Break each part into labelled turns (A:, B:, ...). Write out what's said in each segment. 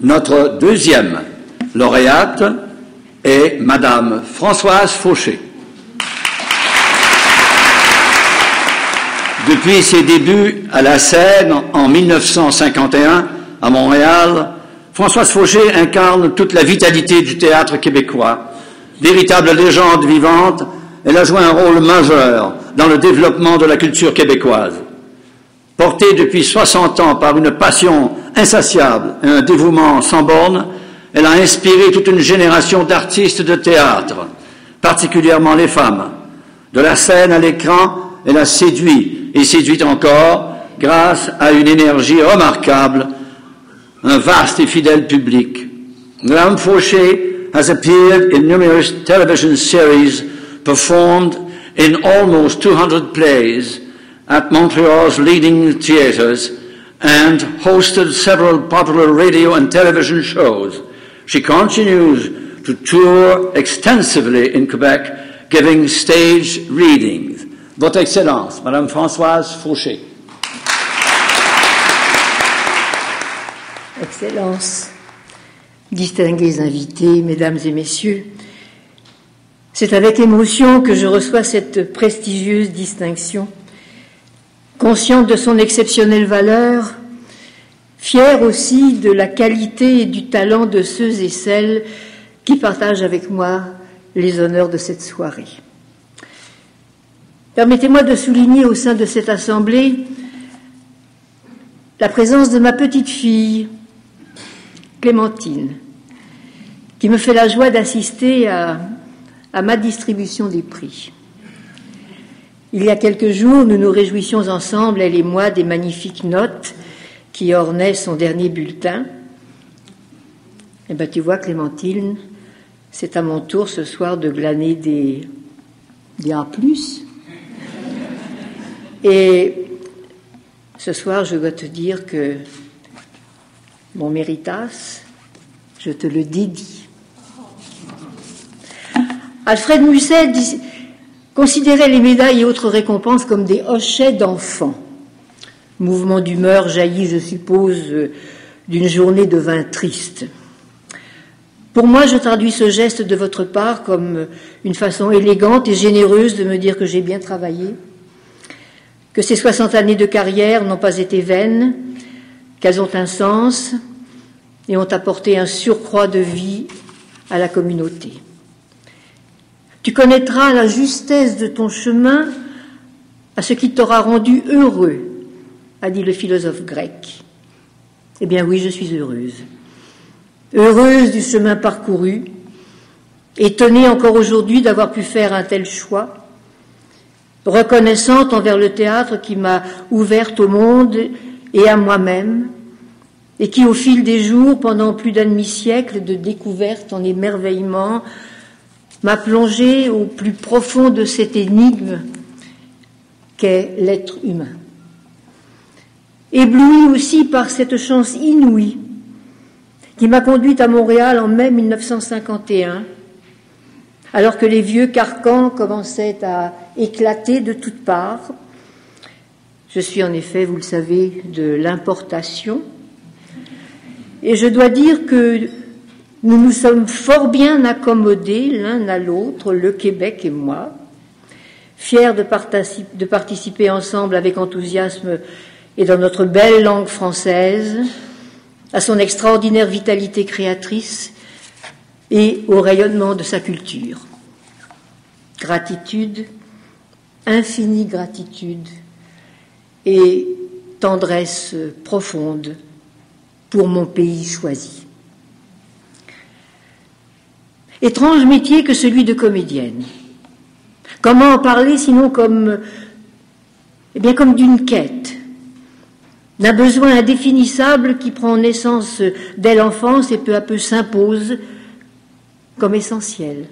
A: Notre deuxième lauréate est Madame Françoise Fauché. Depuis ses débuts à la scène en 1951 à Montréal, Françoise Fauché incarne toute la vitalité du théâtre québécois. Véritable légende vivante, elle a joué un rôle majeur dans le développement de la culture québécoise. Portée depuis 60 ans par une passion insatiable et un dévouement sans bornes, elle a inspiré toute une génération d'artistes de théâtre, particulièrement les femmes. De la scène à l'écran, elle a séduit et séduit encore grâce à une énergie remarquable, un vaste et fidèle public. Madame Fauché has appeared in numerous television series, performed in almost 200 plays at Montreal's leading theatres, and hosted several popular radio and television shows. She continues to tour extensively in Quebec, giving stage readings. Votre Excellence, Madame Françoise Fauché.
B: Excellences, distingués invités, Mesdames et Messieurs, c'est avec émotion que je reçois cette prestigieuse distinction, consciente de son exceptionnelle valeur, fière aussi de la qualité et du talent de ceux et celles qui partagent avec moi les honneurs de cette soirée. Permettez-moi de souligner au sein de cette assemblée la présence de ma petite fille, Clémentine, qui me fait la joie d'assister à ma distribution des prix. Il y a quelques jours, nous nous réjouissions ensemble, elle et moi, des magnifiques notes qui ornaient son dernier bulletin. Eh bien, tu vois, Clémentine, c'est à mon tour ce soir de glaner des A+. Et ce soir, je dois te dire que mon méritas, je te le dédie. Alfred Musset considérait les médailles et autres récompenses comme des hochets d'enfants. Mouvement d'humeur jaillit, je suppose, d'une journée de vin triste. Pour moi, je traduis ce geste de votre part comme une façon élégante et généreuse de me dire que j'ai bien travaillé, que ces 60 années de carrière n'ont pas été vaines, qu'elles ont un sens et ont apporté un surcroît de vie à la communauté. Tu connaîtras la justesse de ton chemin à ce qui t'aura rendu heureux, a dit le philosophe grec. Eh bien oui, je suis heureuse. Heureuse du chemin parcouru, étonnée encore aujourd'hui d'avoir pu faire un tel choix, reconnaissante envers le théâtre qui m'a ouverte au monde et à moi-même, et qui, au fil des jours, pendant plus d'un demi-siècle de découvertes en émerveillement, m'a plongée au plus profond de cette énigme qu'est l'être humain. Éblouie aussi par cette chance inouïe qui m'a conduite à Montréal en mai 1951, alors que les vieux carcans commençaient à éclater de toutes parts. Je suis en effet, vous le savez, de l'importation, et je dois dire que nous nous sommes fort bien accommodés l'un à l'autre, le Québec et moi, fiers de participer ensemble avec enthousiasme et dans notre belle langue française à son extraordinaire vitalité créatrice et au rayonnement de sa culture. Gratitude, infinie gratitude et tendresse profonde pour mon pays choisi. Étrange métier que celui de comédienne. Comment en parler sinon comme d'une quête, d'un besoin indéfinissable qui prend naissance dès l'enfance et peu à peu s'impose comme essentiel.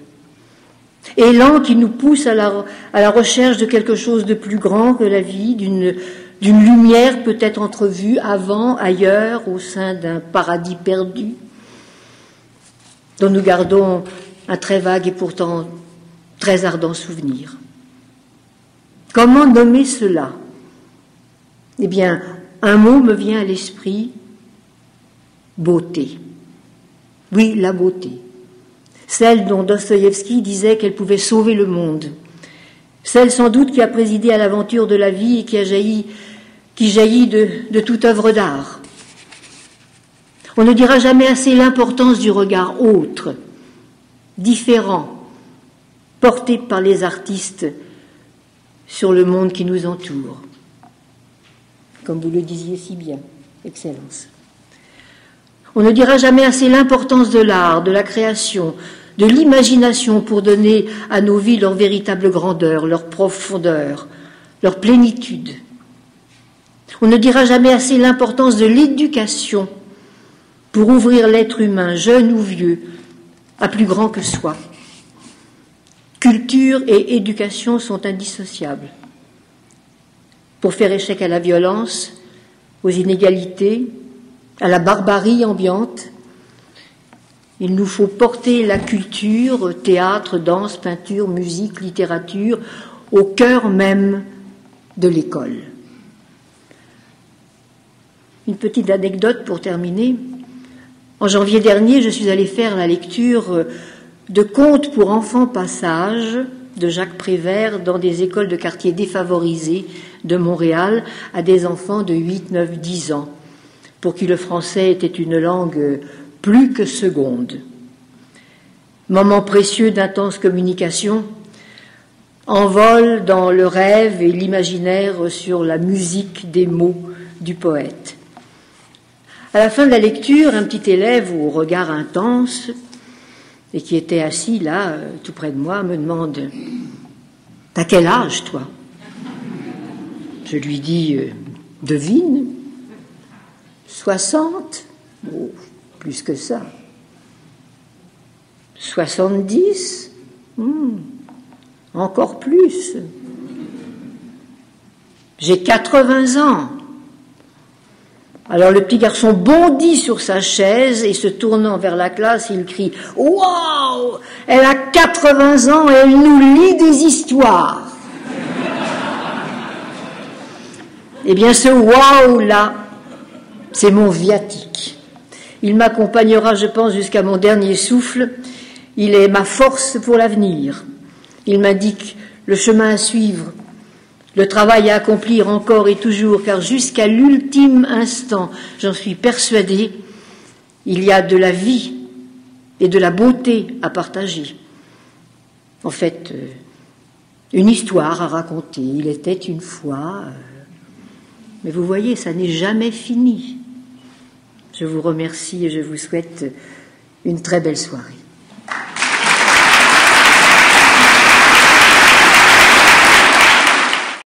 B: Élan qui nous pousse à la recherche de quelque chose de plus grand que la vie, d'une lumière peut-être entrevue avant, ailleurs, au sein d'un paradis perdu, dont nous gardons un très vague et pourtant très ardent souvenir. Comment nommer cela? Eh bien, un mot me vient à l'esprit, beauté. Oui, la beauté. Celle dont Dostoïevski disait qu'elle pouvait sauver le monde. Celle sans doute qui a présidé à l'aventure de la vie et qui jaillit de toute œuvre d'art. On ne dira jamais assez l'importance du regard autre, différent, porté par les artistes sur le monde qui nous entoure. Comme vous le disiez si bien, Excellence. On ne dira jamais assez l'importance de l'art, de la création, de l'imagination pour donner à nos vies leur véritable grandeur, leur profondeur, leur plénitude. On ne dira jamais assez l'importance de l'éducation pour ouvrir l'être humain, jeune ou vieux, à plus grand que soi. Culture et éducation sont indissociables. Pour faire échec à la violence, aux inégalités, à la barbarie ambiante, il nous faut porter la culture, théâtre, danse, peinture, musique, littérature, au cœur même de l'école. Une petite anecdote pour terminer. En janvier dernier, je suis allée faire la lecture de Contes pour enfants Passage de Jacques Prévert dans des écoles de quartiers défavorisés de Montréal à des enfants de 8, 9, 10 ans, pour qui le français était une langue plus que seconde. Moment précieux d'intense communication, envol dans le rêve et l'imaginaire sur la musique des mots du poète. À la fin de la lecture, un petit élève au regard intense et qui était assis là, tout près de moi, me demande « T'as quel âge, toi ?» Je lui dis « Devine, 60 ?» Oh, plus que ça. 70 ? Encore plus. J'ai 80 ans. Alors le petit garçon bondit sur sa chaise et se tournant vers la classe, il crie « Waouh ! Elle a 80 ans et elle nous lit des histoires !» Eh bien ce « waouh » là, c'est mon viatique. Il m'accompagnera, je pense, jusqu'à mon dernier souffle. Il est ma force pour l'avenir. Il m'indique le chemin à suivre, le travail à accomplir encore et toujours, car jusqu'à l'ultime instant, j'en suis persuadée, il y a de la vie et de la beauté à partager. En fait, une histoire à raconter. Il était une fois... Mais vous voyez, ça n'est jamais fini. Je vous remercie et je vous souhaite une très belle soirée.